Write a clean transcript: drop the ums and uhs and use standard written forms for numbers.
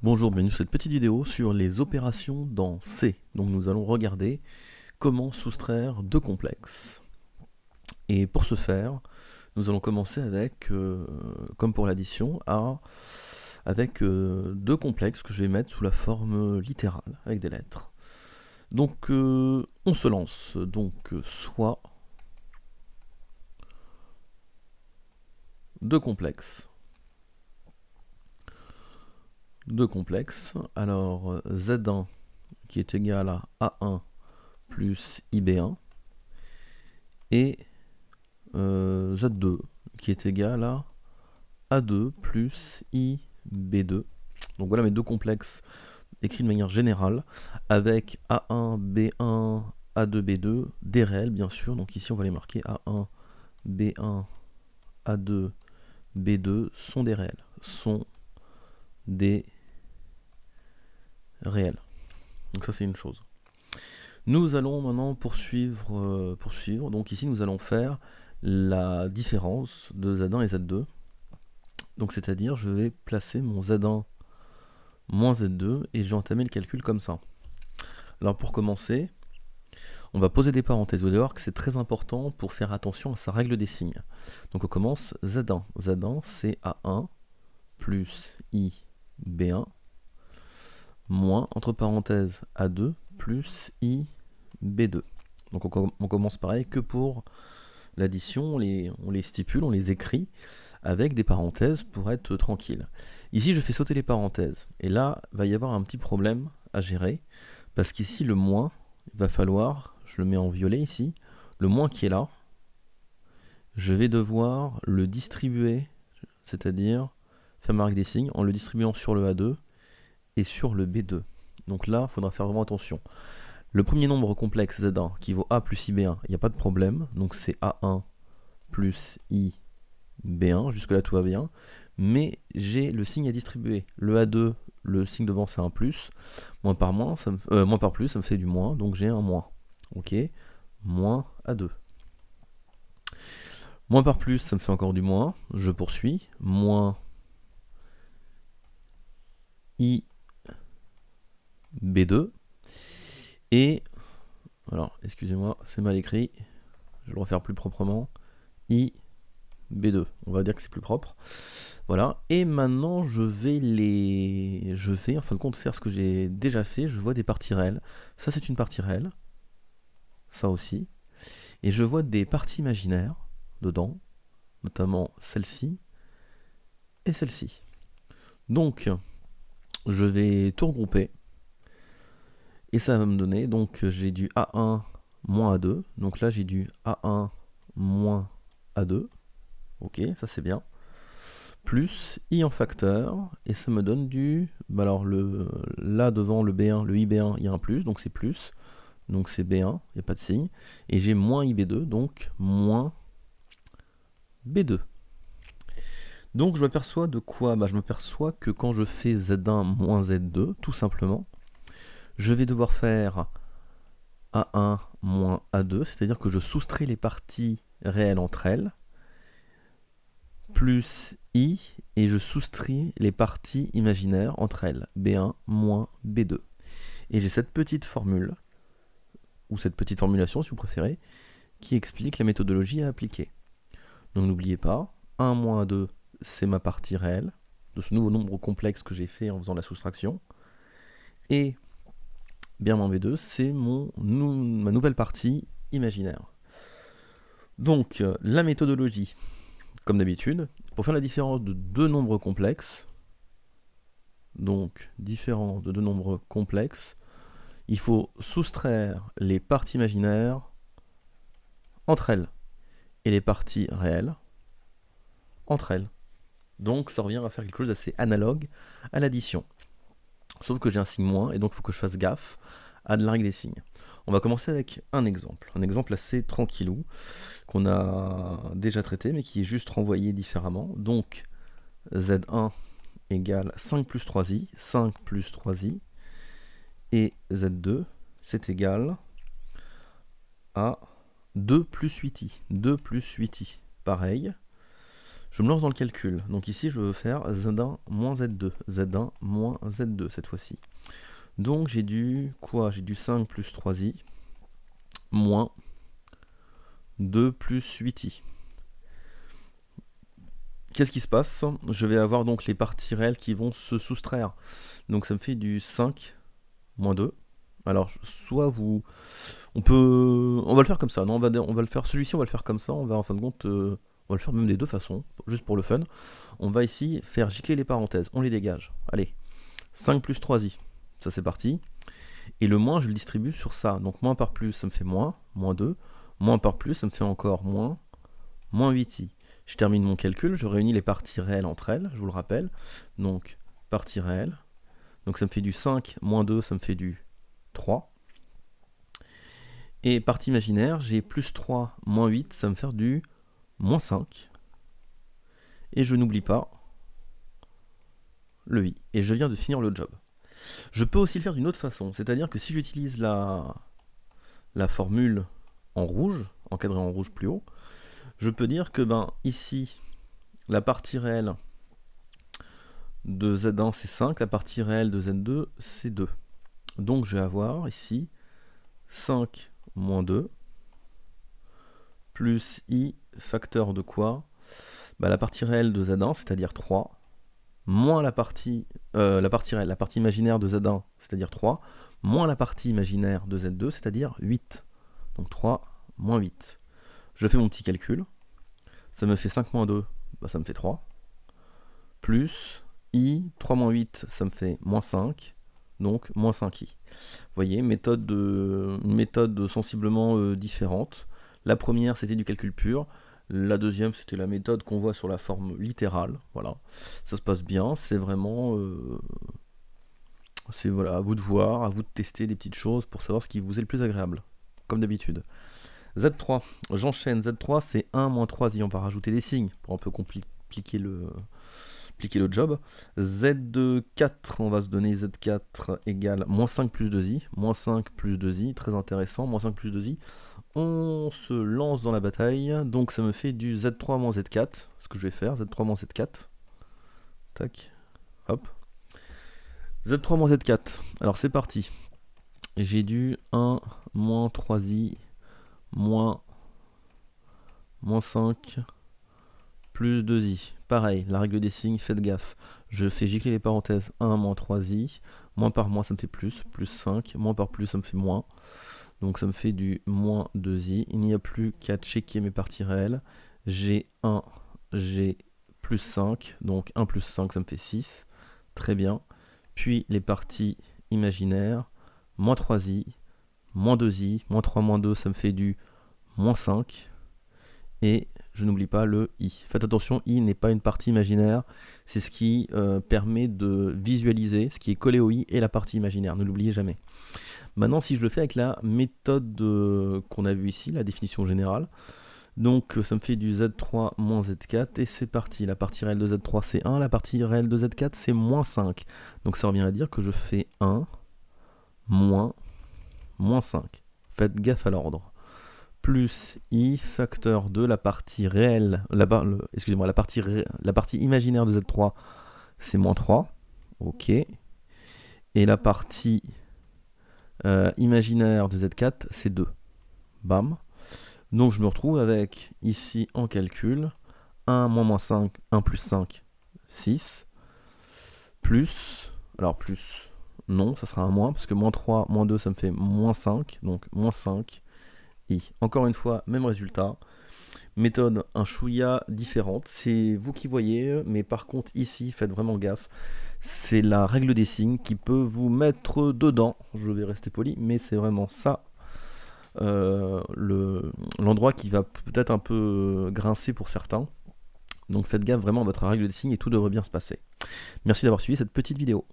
Bonjour, bienvenue sur cette petite vidéo sur les opérations dans C. Donc nous allons regarder comment soustraire deux complexes. Et pour ce faire, nous allons commencer avec, comme pour l'addition, avec deux complexes que je vais mettre sous la forme littérale, avec des lettres. Donc on se lance. Donc soit deux complexes. Alors Z1 qui est égal à A1 plus IB1 et Z2 qui est égal à A2 plus IB2. Donc voilà mes deux complexes écrits de manière générale avec A1, B1, A2, B2, des réels bien sûr. Donc ici on va les marquer A1, B1, A2, B2 sont des réels. Sont des réels. Donc ça c'est une chose. Nous allons maintenant poursuivre. Donc ici nous allons faire la différence de Z1 et Z2. Donc c'est-à-dire je vais placer mon Z1 moins Z2 et je vais entamer le calcul comme ça. Alors pour commencer, on va poser des parenthèses. Vous allez voir que c'est très important pour faire attention à sa règle des signes. Donc on commence Z1. Z1 c'est A1 plus I B1 moins entre parenthèses A2 plus I B2. Donc on commence pareil que pour l'addition, on les stipule, on les écrit avec des parenthèses pour être tranquille. Ici je fais sauter les parenthèses et là va y avoir un petit problème à gérer parce qu'ici le moins, il va falloir, je le mets en violet ici, le moins qui est là, je vais devoir le distribuer, c'est-à-dire faire ma règle des signes en le distribuant sur le A2 et sur le B2. Donc là, il faudra faire vraiment attention. Le premier nombre complexe Z1 qui vaut A plus IB1, il n'y a pas de problème, donc c'est A1 plus IB1, jusque là tout va bien, mais j'ai le signe à distribuer. Le A2, le signe devant c'est un plus, moins par plus, ça me fait du moins, donc j'ai un moins. Ok, moins A2. Moins par plus, ça me fait encore du moins, je poursuis, moins IB2, et, alors excusez-moi, c'est mal écrit, je vais le refaire plus proprement, IB2, on va dire que c'est plus propre. Voilà, et maintenant je vais en fin de compte faire ce que j'ai déjà fait, je vois des parties réelles. Ça c'est une partie réelle, ça aussi. Et je vois des parties imaginaires dedans, notamment celle-ci et celle-ci. Donc je vais tout regrouper, et ça va me donner, donc j'ai du A1 moins A2, donc là j'ai du A1 moins A2, ok, ça c'est bien. Plus I en facteur, et ça me donne du, alors là devant le B1, le IB1, il y a un plus, donc c'est plus, donc c'est B1, il n'y a pas de signe, et j'ai moins IB2, donc moins B2. Donc je m'aperçois de quoi? Je m'aperçois que quand je fais Z1 moins Z2, tout simplement, je vais devoir faire A1 moins A2, c'est-à-dire que je soustrais les parties réelles entre elles, plus I, et je soustrais les parties imaginaires entre elles, B1 moins B2. Et j'ai cette petite formule, ou cette petite formulation si vous préférez, qui explique la méthodologie à appliquer. Donc n'oubliez pas, 1 moins 2, c'est ma partie réelle, de ce nouveau nombre complexe que j'ai fait en faisant la soustraction, et bien moins B2, c'est ma nouvelle partie imaginaire. Donc la méthodologie, comme d'habitude, pour faire la différence de deux nombres complexes, donc différence de deux nombres complexes, il faut soustraire les parties imaginaires entre elles et les parties réelles entre elles. Donc ça revient à faire quelque chose d'assez analogue à l'addition. Sauf que j'ai un signe moins et donc il faut que je fasse gaffe à de la règle des signes. On va commencer avec un exemple assez tranquillou qu'on a déjà traité mais qui est juste renvoyé différemment. Donc Z1 égale 5 plus 3i, 5 plus 3i, et Z2 c'est égal à 2 plus 8i, 2 plus 8i. Pareil, Je me lance dans le calcul. Donc ici, je veux faire Z1 moins Z2. Z1 moins Z2 cette fois-ci. Donc j'ai du quoi? J'ai du 5 plus 3i moins 2 plus 8i. Qu'est-ce qui se passe? Je vais avoir donc les parties réelles qui vont se soustraire. Donc ça me fait du 5 moins 2. Alors soit vous... On va le faire comme ça. Non, on va le faire... Celui-ci, on va le faire comme ça. On va en fin de compte... on va le faire même des deux façons, juste pour le fun. On va ici faire gicler les parenthèses. On les dégage. Allez. 5 plus 3i. Ça c'est parti. Et le moins, je le distribue sur ça. Donc moins par plus, ça me fait moins 2. Moins par plus, ça me fait encore moins 8i. Je termine mon calcul, je réunis les parties réelles entre elles, je vous le rappelle. Donc, partie réelle. Donc ça me fait du 5 moins 2, ça me fait du 3. Et partie imaginaire, j'ai plus 3 moins 8, ça me fait du moins 5. Et je n'oublie pas le i. Et je viens de finir le job. Je peux aussi le faire d'une autre façon, c'est-à-dire que si j'utilise la formule en rouge, encadrée en rouge plus haut, je peux dire que ici, la partie réelle de Z1 c'est 5, la partie réelle de Z2 c'est 2. Donc je vais avoir ici 5 moins 2 plus i facteur de quoi? La partie réelle de Z1, c'est-à-dire 3, moins la partie réelle, la partie imaginaire de Z1, c'est-à-dire 3, moins la partie imaginaire de Z2, c'est-à-dire 8. Donc 3 moins 8. Je fais mon petit calcul. Ça me fait 5 moins 2, ça me fait 3. Plus i, 3 moins 8, ça me fait moins 5. Donc moins 5i. Vous voyez, une méthode sensiblement différente. La première, c'était du calcul pur. La deuxième, c'était la méthode qu'on voit sur la forme littérale. Voilà, ça se passe bien. C'est vraiment... c'est voilà, à vous de voir, à vous de tester des petites choses pour savoir ce qui vous est le plus agréable. Comme d'habitude. Z3, j'enchaîne. Z3, c'est 1 moins 3i. On va rajouter des signes pour un peu compliquer le job. Z2, 4, on va se donner Z4 égale moins 5 plus 2i. Moins 5 plus 2i, très intéressant. Moins 5 plus 2i. On se lance dans la bataille. Donc ça me fait du Z3 moins Z4. Ce que je vais faire, Z3 moins Z4. Tac. Hop. Z3 moins Z4. Alors c'est parti. J'ai du 1 moins 3i moins 5 plus 2i. Pareil, la règle des signes, faites gaffe. Je fais gicler les parenthèses 1 moins 3i. Moins par moins, ça me fait plus 5. Moins par plus, ça me fait moins. Donc ça me fait du moins 2i. Il n'y a plus qu'à checker mes parties réelles. J'ai 1, j'ai plus 5. Donc 1 plus 5, ça me fait 6. Très bien. Puis les parties imaginaires. Moins 3i. Moins 2i. Moins 3, moins 2, ça me fait du moins 5. Et je n'oublie pas le i. Faites attention, i n'est pas une partie imaginaire. C'est ce qui permet de visualiser ce qui est collé au i et la partie imaginaire. Ne l'oubliez jamais. Maintenant, si je le fais avec la méthode qu'on a vue ici, la définition générale, donc ça me fait du Z3 moins Z4 et c'est parti. La partie réelle de Z3 c'est 1, la partie réelle de Z4 c'est moins 5. Donc ça revient à dire que je fais 1 moins 5. Faites gaffe à l'ordre. Plus i facteur de la partie réelle, la partie imaginaire de Z3 c'est moins 3. Ok. Et la partie imaginaire de Z4 c'est 2. Bam. Donc je me retrouve avec ici en calcul 1 moins 5, 1 plus 5, 6. Plus, alors plus, non, ça sera un moins, parce que moins 3, moins 2, ça me fait moins 5, donc moins 5, i. Encore une fois, même résultat. Méthode un chouïa différente, c'est vous qui voyez, mais par contre ici, faites vraiment gaffe. C'est la règle des signes qui peut vous mettre dedans, je vais rester poli, mais c'est vraiment ça. L'endroit qui va peut-être un peu grincer pour certains. Donc faites gaffe vraiment à votre règle des signes et tout devrait bien se passer. Merci d'avoir suivi cette petite vidéo.